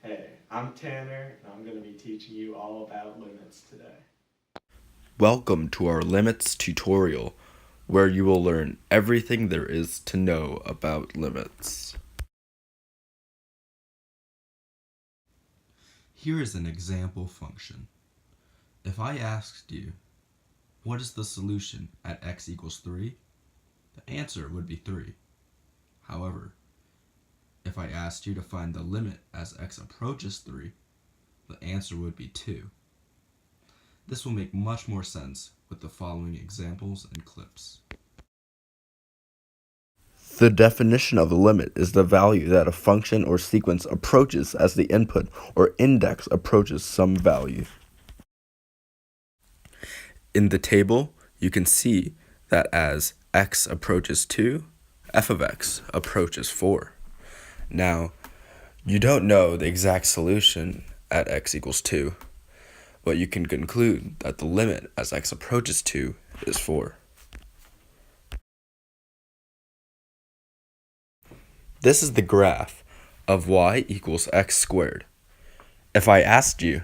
Hey, I'm Tanner, and I'm going to be teaching you all about limits today. Welcome to our limits tutorial, where you will learn everything there is to know about limits. Here is an example function. If I asked you, what is the solution at x equals 3? The answer would be 3. However, if I asked you to find the limit as x approaches 3, the answer would be 2. This will make much more sense with the following examples and clips. The definition of a limit is the value that a function or sequence approaches as the input or index approaches some value. In the table, you can see that as x approaches 2, f of x approaches 4. Now, you don't know the exact solution at x equals 2, but you can conclude that the limit as x approaches 2 is 4. This is the graph of y equals x squared. If I asked you,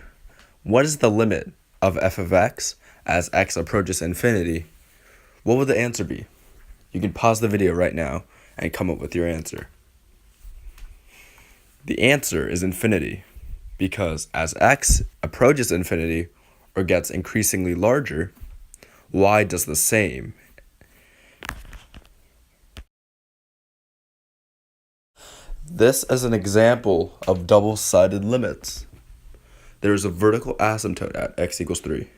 what is the limit of f of x as x approaches infinity, what would the answer be? You can pause the video right now and come up with your answer. The answer is infinity, because as x approaches infinity or gets increasingly larger, y does the same. This is an example of double-sided limits. There is a vertical asymptote at x equals 3.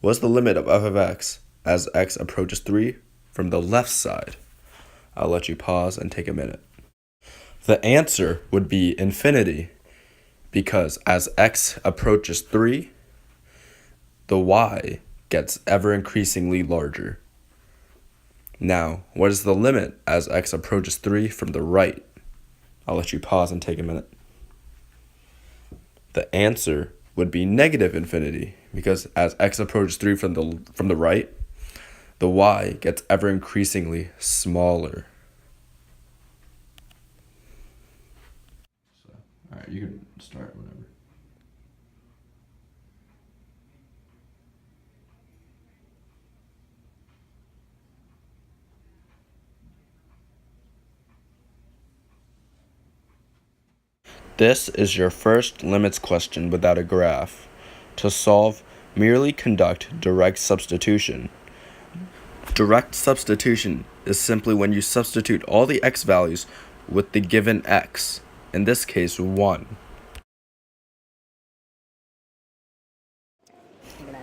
What's the limit of f of x as x approaches 3 from the left side? I'll let you pause and take a minute. The answer would be infinity, because as x approaches 3, the y gets ever increasingly larger. Now, what is the limit as x approaches 3 from the right? I'll let you pause and take a minute. The answer would be negative infinity, because as x approaches 3 from the right, the y gets ever increasingly smaller. So, all right, you can start whenever. This is your first limits question without a graph. To solve, merely conduct direct substitution. Direct substitution is simply when you substitute all the x values with the given x, in this case 1.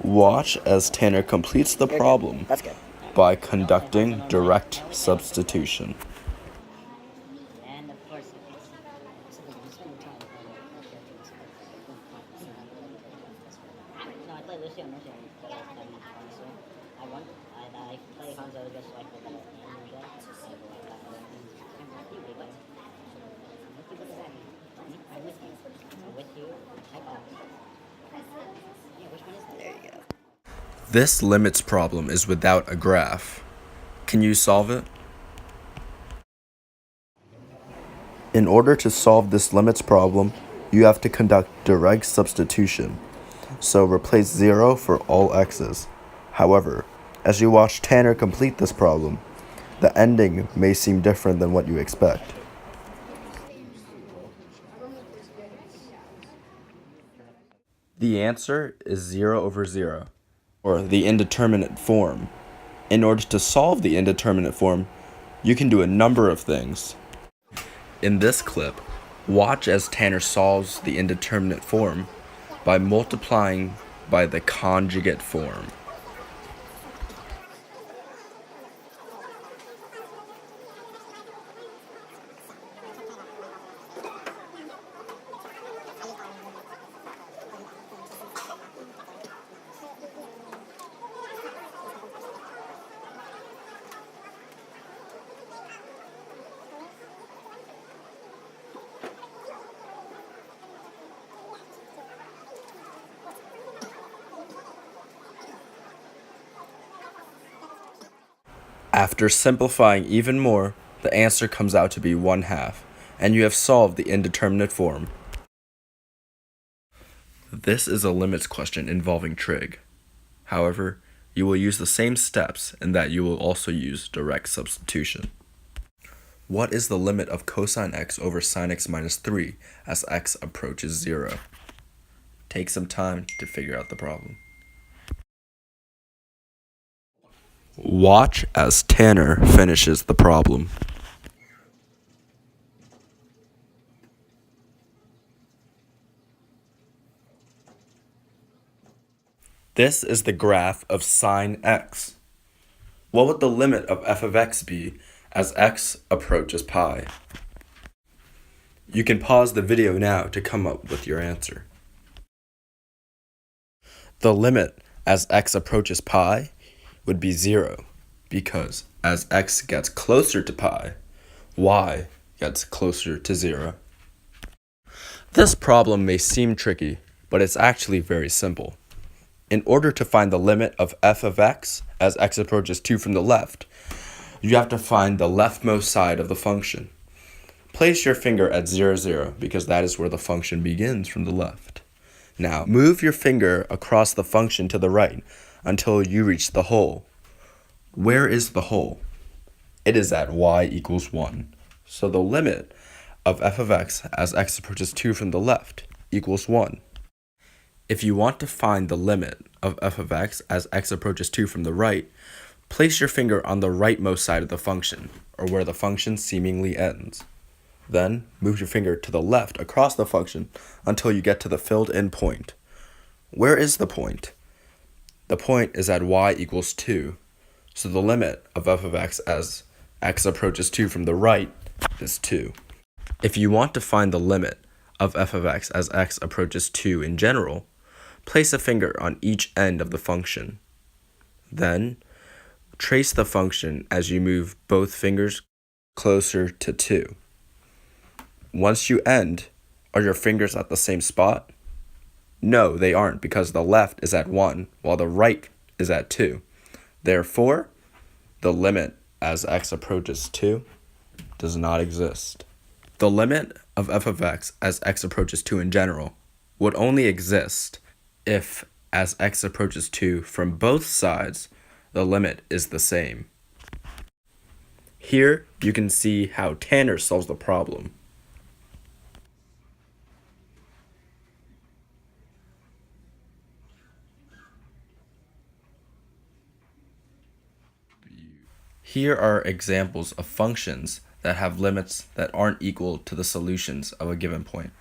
Watch as Tanner completes the problem by conducting direct substitution. And of course, so you spend your time no, I play Lucio and Lucio, but honestly, I play Hanzo just so I can get and get I'm with you, check off. Yeah, which one is that? There you go. This limits problem is without a graph. Can you solve it? In order to solve this limits problem, you have to conduct direct substitution. So replace 0 for all x's. However, as you watch Tanner complete this problem, the ending may seem different than what you expect. The answer is 0 over 0, or the indeterminate form. In order to solve the indeterminate form, you can do a number of things. In this clip, watch as Tanner solves the indeterminate form by multiplying by the conjugate form. After simplifying even more, the answer comes out to be 1/2, and you have solved the indeterminate form. This is a limits question involving trig. However, you will use the same steps in that you will also use direct substitution. What is the limit of cosine x over sine x minus 3 as x approaches 0? Take some time to figure out the problem. Watch as Tanner finishes the problem. This is the graph of sine x. What would the limit of f of x be as x approaches pi? You can pause the video now to come up with your answer. The limit as x approaches pi would be 0, because as x gets closer to pi, y gets closer to 0. This problem may seem tricky, but it's actually very simple. In order to find the limit of f of x as x approaches 2 from the left, you have to find the leftmost side of the function. Place your finger at 0, 0, because that is where the function begins from the left. Now, move your finger across the function to the right until you reach the hole. Where is the hole? It is at y equals 1. So the limit of f of x as x approaches 2 from the left equals 1. If you want to find the limit of f of x as x approaches 2 from the right, place your finger on the rightmost side of the function, or where the function seemingly ends. Then, move your finger to the left across the function until you get to the filled-in point. Where is the point? The point is at y equals 2, so the limit of f of x as x approaches 2 from the right is 2. If you want to find the limit of f of x as x approaches 2 in general, place a finger on each end of the function. Then, trace the function as you move both fingers closer to 2. Once you end, are your fingers at the same spot? No, they aren't, because the left is at 1, while the right is at 2. Therefore, the limit as x approaches 2 does not exist. The limit of f of x as x approaches 2 in general would only exist if, as x approaches 2 from both sides, the limit is the same. Here, you can see how Tanner solves the problem. Here are examples of functions that have limits that aren't equal to the solutions of a given point.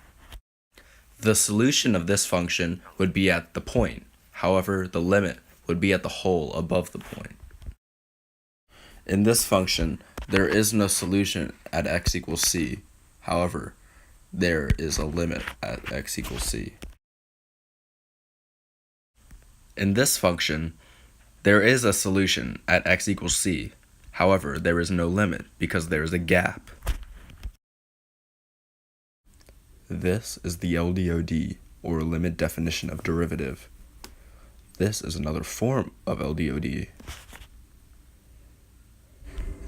The solution of this function would be at the point. However, the limit would be at the hole above the point. In this function, there is no solution at x equals c. However, there is a limit at x equals c. In this function, there is a solution at x equals c. However, there is no limit because there is a gap. This is the LDOD, or limit definition of derivative. This is another form of LDOD.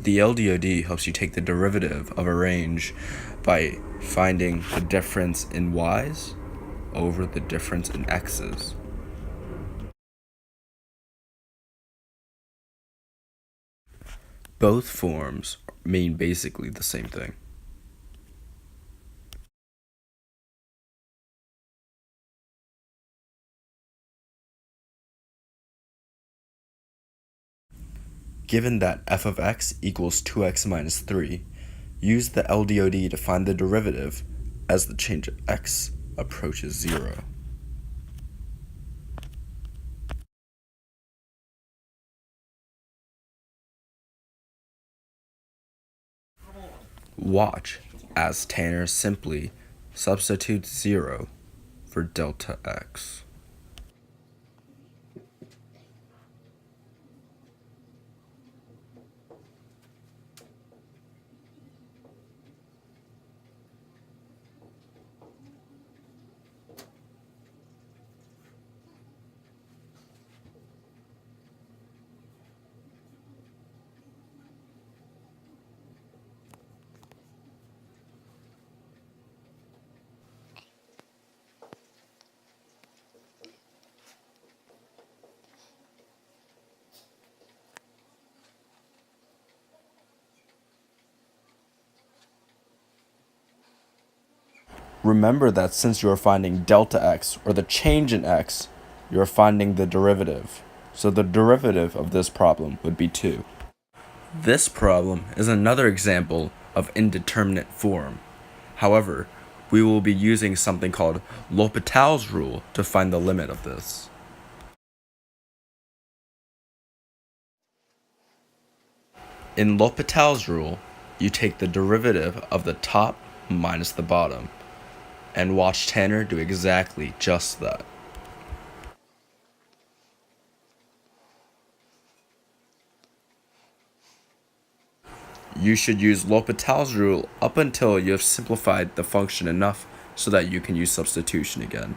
The LDOD helps you take the derivative of a range by finding the difference in y's over the difference in x's. Both forms mean basically the same thing. Given that f of x equals 2x minus 3, use the LDOD to find the derivative as the change of x approaches 0. Watch as Tanner simply substitutes 0 for delta x. Remember that since you are finding delta x, or the change in x, you are finding the derivative. So the derivative of this problem would be 2. This problem is another example of indeterminate form. However, we will be using something called L'Hopital's rule to find the limit of this. In L'Hopital's rule, you take the derivative of the top minus the bottom, and watch Tanner do exactly just that. You should use L'Hopital's rule up until you have simplified the function enough so that you can use substitution again.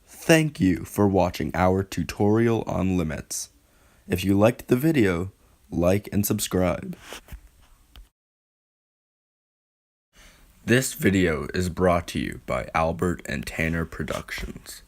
Thank you for watching our tutorial on limits. If you liked the video, like and subscribe. This video is brought to you by Albert and Tanner Productions.